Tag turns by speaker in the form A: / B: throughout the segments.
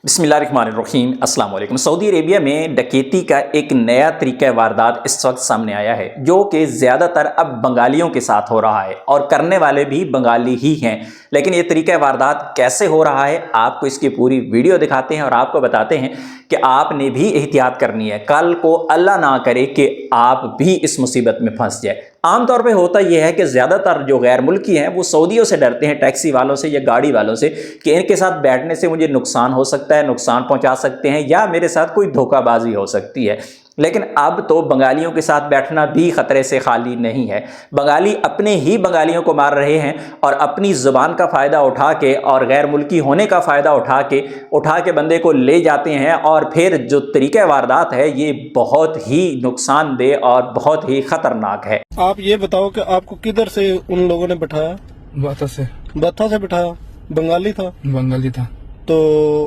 A: बिस्मिल्लाहिर्रहमानिर्रहीम अस्सलाम वालेकुम। सऊदी अरेबिया में डकैती का एक नया तरीका वारदात इस वक्त सामने आया है, जो कि ज़्यादातर अब बंगालियों के साथ हो रहा है और करने वाले भी बंगाली ही हैं। लेकिन ये तरीका वारदात कैसे हो रहा है, आपको इसकी पूरी वीडियो दिखाते हैं और आपको बताते हैं कि आपने भी एहतियात करनी है। कल को अल्लाह ना करे कि आप भी इस मुसीबत में फंस जाए। आमतौर पे होता यह है कि ज़्यादातर जो गैर मुल्की हैं वो सऊदियों से डरते हैं, टैक्सी वालों से या गाड़ी वालों से, कि इनके साथ बैठने से मुझे नुकसान हो सकता है, नुकसान पहुंचा सकते हैं या मेरे साथ कोई धोखाबाजी हो सकती है। लेकिन अब तो बंगालियों के साथ बैठना भी ख़तरे से खाली नहीं है। बंगाली अपने ही बंगालियों को मार रहे हैं और अपनी ज़ुबान का फ़ायदा उठा के और गैर मुल्की होने का फ़ायदा उठा के बंदे को ले जाते हैं। और फिर जो तरीक़ा वारदात है ये बहुत ही नुकसानदेह और बहुत ही ख़तरनाक है।
B: आप ये बताओ कि आपको किधर से उन लोगों ने बिठाया?
C: बता से।
B: बता से बिठाया? बंगाली था?
C: बंगाली था।
B: तो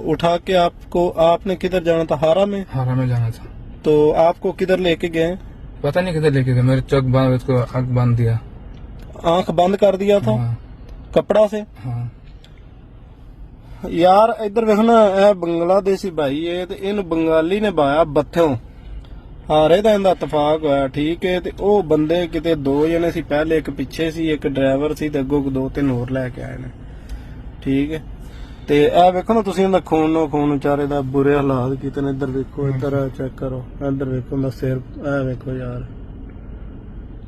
B: उठा के आपने किधर जाना था? हारा में?
C: हारा में जाना था।
B: तो आपको किधर लेके गए?
C: पता नहीं किधर लेके गए। मेरे चौक बांध, उसको आँख बांध दिया।
B: आंख बंद कर दिया था?
C: हाँ।
B: कपड़ा से?
C: हाँ।
B: यार इधर देखना, ए बांग्लादेशी भाई है ते इन बंगाली ने बाया बत्थों हारे दा इंदा इतफाक होया, ठीक है। ते ओ बंदे किते दो जने सी, पहले एक पिछे सी, एक ड्राइवर सी ते अगों दो तीन होर लेके आए ने, ठीक है। ते ए वेखो ना तुसीं इंदा खून विचारे दा बुरे हालात कीते ने। इधर वेखो, इधर चेक करो, इधर वेखो इंदा सिर, ए वेखो यार,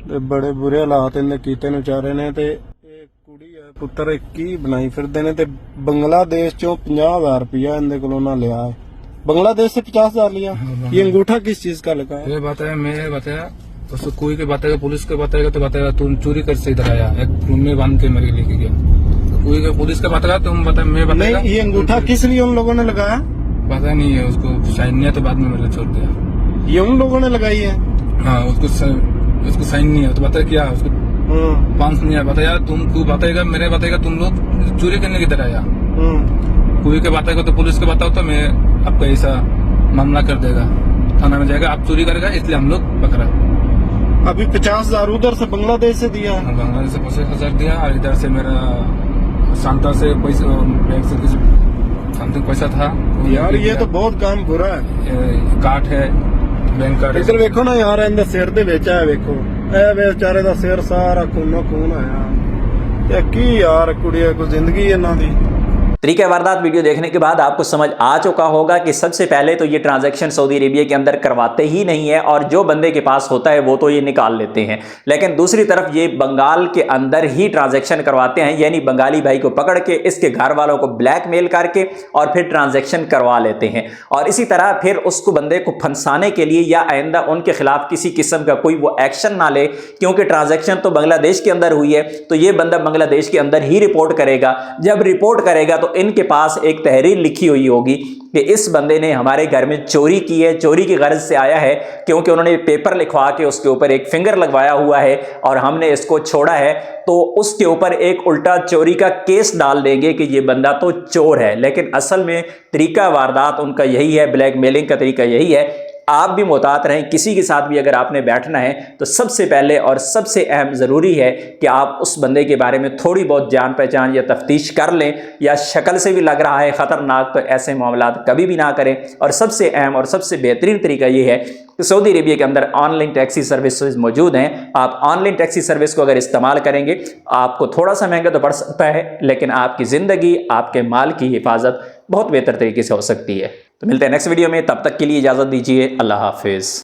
B: ते बड़े बुरे हालात इन्ने कीते ने विचारे ने। ते कुड़ी है पुत्र की बनाई फिरदे ने। ते बांग्लादेश चों 50,000 रुपया इनदे कोलों ना लिया है। बांग्लादेश से 50,000 लिया। ये अंगूठा किस चीज का लगा है?
C: ये बताया, मैं बताया उसको, कोई के बताएगा, पुलिस के बताएगा तो बताएगा तुम चोरी कर से इधर आया, एक रूम में बांध के मेरे लेके गया। कोई के पुलिस का बताएगा तुम बता, मैं बताएगा।
B: नहीं, ये अंगूठा किस लिए उन लोगों ने लगाया?
C: पता नहीं है, उसको साइन नहीं है तो बाद में मेरे छोड़ दिया।
B: ये उन लोगों ने लगाई है?
C: हाँ, उसको साइन नहीं है तो बता क्या उसको 5 नहीं है। बताया तुमको बताएगा, मेरे बताएगा तुम लोग चोरी करने की तरह आया। कोई के बताएगा तो पुलिस के बताओ तो मैं आपका ऐसा मामला कर देगा, थाना में जाएगा, आप चोरी करेगा इसलिए हम लोग पकड़ा।
B: अभी 50,000 उधर से बांग्लादेश से दिया?
C: बांग्लादेश से 25,000 दिया और इधर से मेरा शांता से पैसा, बैंक से कुछ समथिंग पैसा था।
B: यार ये तो बहुत काम बुरा है।
C: कार्ड है, बैंक कार्ड।
B: इधर देखो ना यार, इंदा सिर दे विच है, वेखो ए बेचारे दा सिर सारा खूनो खून आया। ये की यार कुड़िया को जिंदगी इन्हां दी।
A: तरीका वारदात वीडियो देखने के बाद आपको समझ आ चुका होगा कि सबसे पहले तो ये ट्रांजैक्शन सऊदी अरेबिया के अंदर करवाते ही नहीं है और जो बंदे के पास होता है वो तो ये निकाल लेते हैं। लेकिन दूसरी तरफ ये बंगाल के अंदर ही ट्रांजैक्शन करवाते हैं, यानी बंगाली भाई को पकड़ के इसके घर वालों को ब्लैकमेल करके और फिर ट्रांजैक्शन करवा लेते हैं। और इसी तरह फिर उसको बंदे को फंसाने के लिए या आइंदा उनके खिलाफ किसी किस्म का कोई वो एक्शन ना ले, क्योंकि ट्रांजैक्शन तो बांग्लादेश के अंदर हुई है, तो ये बंदा बांग्लादेश के अंदर ही रिपोर्ट करेगा। जब रिपोर्ट करेगा तो इनके पास एक तहरीर लिखी हुई होगी कि इस बंदे ने हमारे घर में चोरी की है, चोरी की गर्ज से आया है, क्योंकि उन्होंने पेपर लिखवा के उसके ऊपर एक फिंगर लगवाया हुआ है और हमने इसको छोड़ा है, तो उसके ऊपर एक उल्टा चोरी का केस डाल देंगे कि ये बंदा तो चोर है। लेकिन असल में तरीका वारदात उनका यही है, ब्लैकमेलिंग का तरीका यही है। आप भी मुहतात रहें, किसी के साथ भी अगर आपने बैठना है तो सबसे पहले और सबसे अहम ज़रूरी है कि आप उस बंदे के बारे में थोड़ी बहुत जान पहचान या तफ्तीश कर लें, या शक्ल से भी लग रहा है ख़तरनाक तो ऐसे मामलात कभी भी ना करें। और सबसे अहम और सबसे बेहतरीन तरीका ये है कि सऊदी अरेबिया के अंदर ऑनलाइन टैक्सी सर्विसेज मौजूद हैं। आप ऑनलाइन टैक्सी सर्विस को अगर इस्तेमाल करेंगे, आपको थोड़ा सा महंगा तो पड़ सकता है, लेकिन आपकी ज़िंदगी, आपके माल की हिफाजत बहुत बेहतर तरीके से हो सकती है। तो मिलते हैं नेक्स्ट वीडियो में, तब तक के लिए इजाज़त दीजिए। अल्लाह हाफिज़।